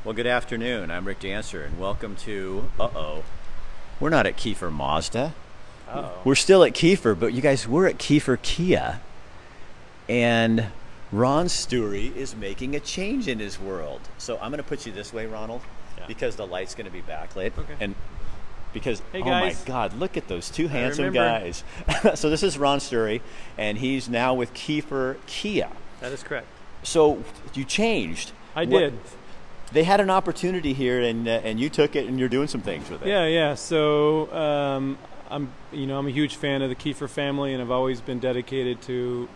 Well, good afternoon. I'm Rick Dancer, and welcome to, we're not at Kiefer Mazda. We're still at Kiefer, but you guys, we're at Kiefer Kia. And Ron Stuery is making a change in his world. So I'm going to put you this way, Ronald, because the light's going to be backlit. Okay. And because, hey oh my guys. God, look at those two handsome guys. So this is Ron Stuery, and he's now with Kiefer Kia. That is correct. So you changed. I did. They had an opportunity here, and you took it, and you're doing some things with it. Yeah. So I'm a huge fan of the Kiefer family, and I've always been dedicated to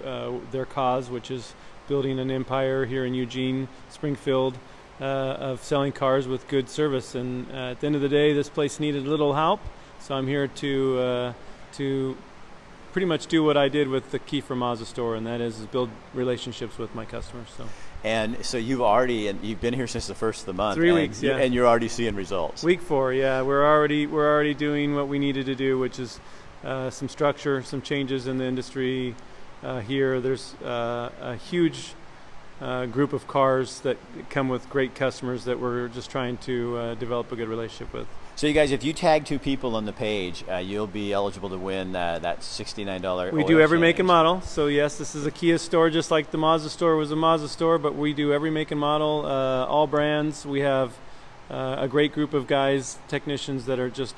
their cause, which is building an empire here in Eugene, Springfield, of selling cars with good service. And at the end of the day, this place needed a little help, so I'm here to pretty much do what I did with the Kiefer Mazda store, and that is build relationships with my customers. And so you've been here since the first of the month. 3 weeks, yeah. And you're already seeing results. Week 4, yeah. We're already doing what we needed to do, which is some structure, some changes in the industry here. There's a huge group of cars that come with great customers that we're just trying to develop a good relationship with. So you guys, if you tag 2 people on the page, you'll be eligible to win that $69 We do every make and model. So yes, this is a Kia store, just like the Mazda store was a Mazda store, but we do every make and model, all brands. We have a great group of guys, technicians that are just,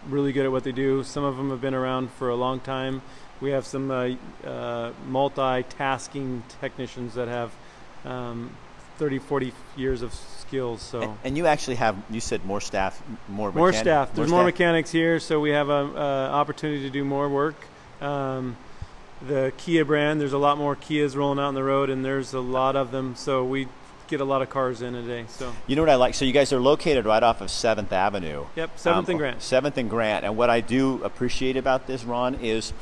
really good at what they do. Some of them have been around for a long time. We have some multitasking technicians that have 30, 40 years of skills. So. And you actually have, you said more staff, more staff. There's more mechanics here, so we have an opportunity to do more work. The Kia brand, there's a lot more Kias rolling out on the road, and there's a lot of them, so we get a lot of cars in a day. So you know what I like? So you guys are located right off of 7th Avenue. Yep, 7th and Grant. 7th and Grant. And what I do appreciate about this, Ron, is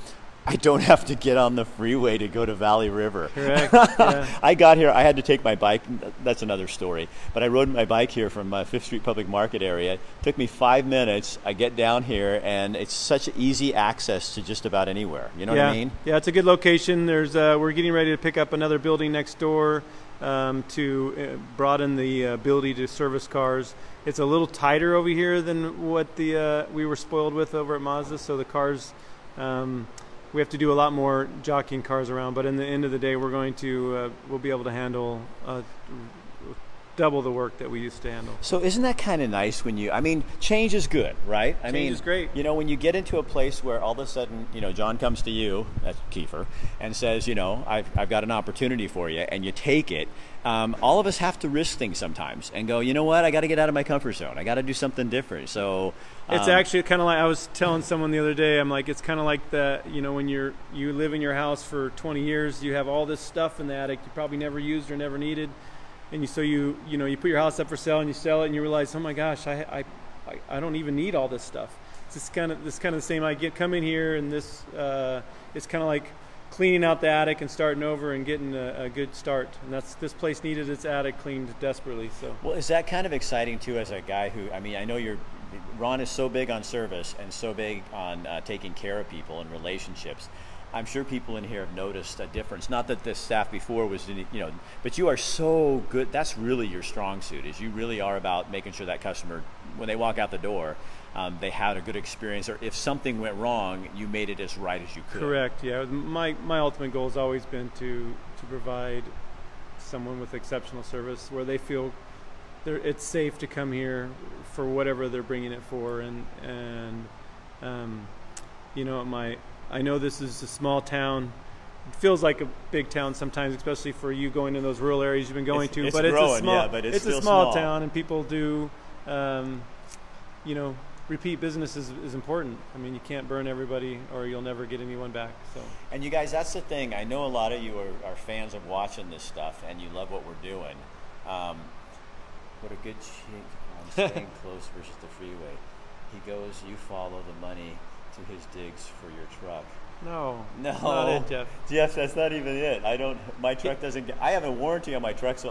I don't have to get on the freeway to go to Valley River. Correct. Yeah. I got here, I had to take my bike, that's another story, but I rode my bike here from 5th Street Public Market area. It took me 5 minutes. I get down here, and it's such easy access to just about anywhere. You know what I mean? Yeah, it's a good location. There's we're getting ready to pick up another building next door to broaden the ability to service cars. It's a little tighter over here than what we were spoiled with over at Mazda, so the cars, we have to do a lot more jockeying cars around, but in the end of the day, we'll be able to handle double the work that we used to handle. So isn't that kind of nice when change is good, right? Change is great. When you get into a place where all of a sudden, John comes to you, that's Kiefer, and says, I've got an opportunity for you, and you take it. All of us have to risk things sometimes and go, you know what, I got to get out of my comfort zone. I got to do something different. So it's actually kind of like, I was telling someone the other day, I'm like, it's kind of like when you live in your house for 20 years, you have all this stuff in the attic you probably never used or never needed. And you put your house up for sale and you sell it and you realize, oh my gosh, I don't even need all this stuff. It's kind of the same. Come in here, and this it's kind of like cleaning out the attic and starting over and getting a good start. And this place needed its attic cleaned desperately. So. Well, is that kind of exciting too, as a guy who, I know Ron is so big on service and so big on taking care of people and relationships. I'm sure people in here have noticed a difference. Not that the staff before was, but you are so good. That's really your strong suit, is you really are about making sure that customer, when they walk out the door, they had a good experience, or if something went wrong, you made it as right as you could. Correct, yeah. My ultimate goal has always been to provide someone with exceptional service where they feel it's safe to come here for whatever they're bringing it for. I know this is a small town. It feels like a big town sometimes, especially for you going in those rural areas you've been going to. But growing, it's a small town, and people do, repeat business is important. You can't burn everybody, or you'll never get anyone back. So. And you guys, that's the thing. I know a lot of you are fans of watching this stuff, and you love what we're doing. What a good cheek on staying close versus the freeway. He goes, you follow the money to his digs for your truck. No, that's not it, Jeff. Jeff, that's not even it. My truck doesn't I have a warranty on my truck, so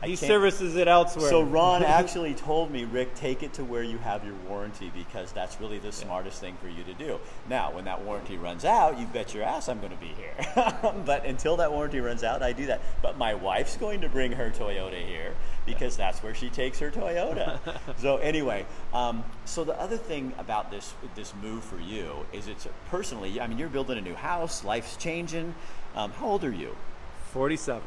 He services it elsewhere. So Ron actually told me, Rick, take it to where you have your warranty, because that's really the smartest thing for you to do. Now, when that warranty runs out, you bet your ass I'm going to be here. But until that warranty runs out, I do that. But my wife's going to bring her Toyota here, because that's where she takes her Toyota. So anyway, so the other thing about this move for you is it's personally, I mean, you're building a new house, life's changing. How old are you? 47.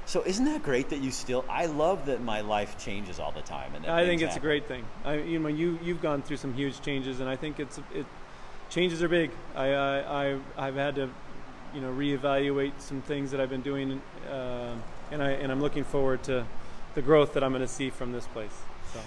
So isn't that great that you still? I love that my life changes all the time, and I think it's a great thing. You've gone through some huge changes, and I think changes are big. I've had to, reevaluate some things that I've been doing, and I'm looking forward to the growth that I'm going to see from this place.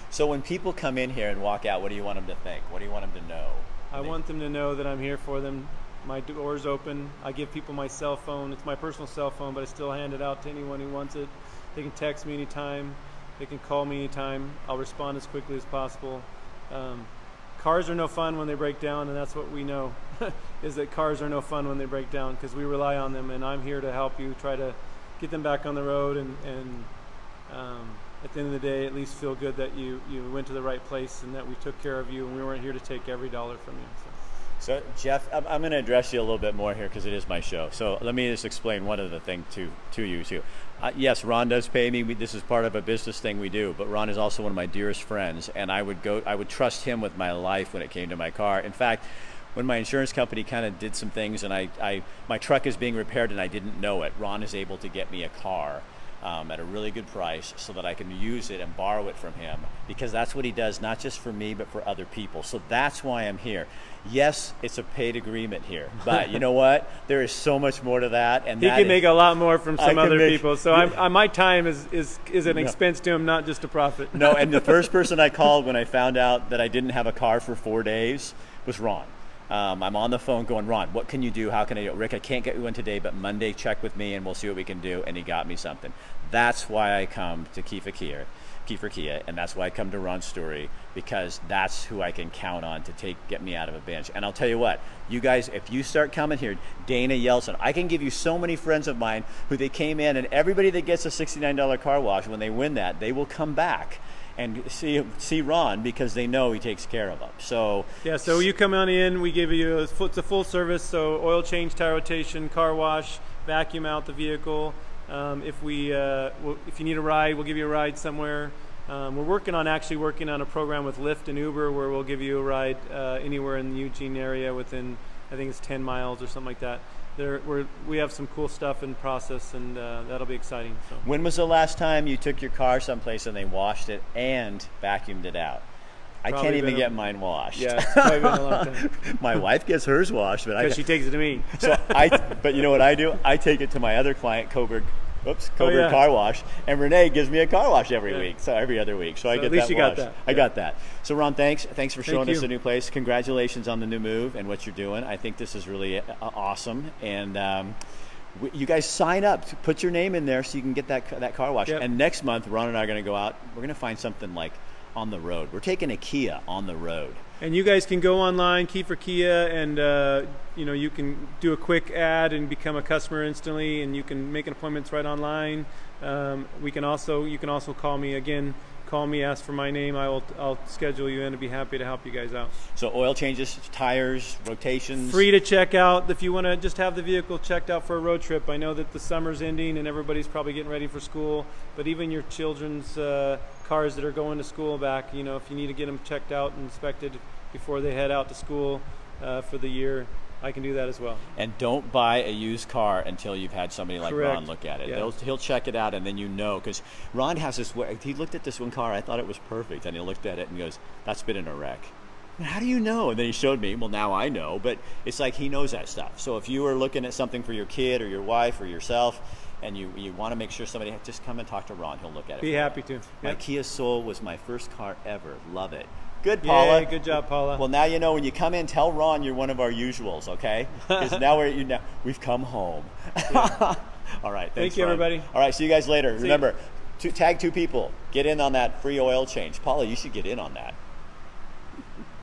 So when people come in here and walk out, what do you want them to think? What do you want them to know? I want them to know that I'm here for them. My door's open. I give people my cell phone. It's my personal cell phone, but I still hand it out to anyone who wants it. They can text me anytime. They can call me anytime. I'll respond as quickly as possible. Cars are no fun when they break down, and that's what we know, is that cars are no fun when they break down, because we rely on them, and I'm here to help you try to get them back on the road, and at the end of the day, at least feel good that you went to the right place and that we took care of you, and we weren't here to take every dollar from you. So Jeff, I'm going to address you a little bit more here because it is my show. So let me just explain one other thing to you too. Yes, Ron does pay me. This is part of a business thing we do. But Ron is also one of my dearest friends, and I would trust him with my life when it came to my car. In fact, when my insurance company kind of did some things, and my truck is being repaired and I didn't know it, Ron is able to get me a car at a really good price so that I can use it and borrow it from him, because that's what he does, not just for me, but for other people. So that's why I'm here. Yes, it's a paid agreement here, but you know what? There is so much more to that. And he can make a lot more from some other people. So my time is an expense to him, not just a profit. No, and the first person I called when I found out that I didn't have a car for 4 days was Ron. I'm on the phone going, Ron, what can you do? How can I do it? Rick, I can't get you one today, but Monday check with me and we'll see what we can do. And he got me something. That's why I come to Kiefer Kia, and that's why I come to Ron Stuery, because that's who I can count on to get me out of a bench. And I'll tell you what, you guys, if you start coming here, Dana Yeltsin, I can give you so many friends of mine who they came in, and everybody that gets a $69 car wash, when they win that, they will come back and see Ron, because they know he takes care of them. So yeah, so you come on in, we give you it's a full service, so oil change, tire rotation, car wash, vacuum out the vehicle. If you need a ride, we'll give you a ride somewhere. We're actually working on a program with Lyft and Uber where we'll give you a ride anywhere in the Eugene area within, I think it's 10 miles or something like that. We have some cool stuff in process, and that'll be exciting. So. When was the last time you took your car someplace and they washed it and vacuumed it out? I can't even get mine washed. Yeah, it's probably been a long time. My wife gets hers washed, but she takes it to me. But you know what I do? I take it to my other client, Coburg Car Wash, and Renee gives me a car wash every week, so every other week. So I get at least that you washed. got that. I got that. So Ron, thanks for showing us you. a new place. Congratulations on the new move and what you're doing. I think this is really awesome, and you guys sign up, put your name in there so you can get that car wash. Yep. And next month, Ron and I are going to go out. We're going to find something like on the road. We're taking a Kia on the road. And you guys can go online, Kiefer Kia, and you can do a quick ad and become a customer instantly, and you can make appointments right online. You can also call me again. Call me, ask for my name. I'll schedule you in and be happy to help you guys out. So oil changes, tires, rotations. Free to check out if you want to just have the vehicle checked out for a road trip. I know that the summer's ending and everybody's probably getting ready for school, but even your children's cars that are going to school back, if you need to get them checked out and inspected before they head out to school for the year, I can do that as well. And don't buy a used car until you've had somebody like Correct. Ron look at it. Yeah. He'll check it out, and then because Ron has this way. He looked at this one car, I thought it was perfect, and he looked at it and goes, "That's been in a wreck." How do you know? And then he showed me. Well, now I know, but it's like he knows that stuff. So if you are looking at something for your kid or your wife or yourself, and you want to make sure somebody, just come and talk to Ron. He'll look at it. Be happy to. My Kia Soul was my first car ever. Love it. Good, Paula. Yay, good job, Paula. Well, now you know when you come in, tell Ron you're one of our usuals, okay? Because now we've come home. Yeah. All right. Thank you, everybody. All right. See you guys later. Remember, tag 2 people. Get in on that free oil change. Paula, you should get in on that.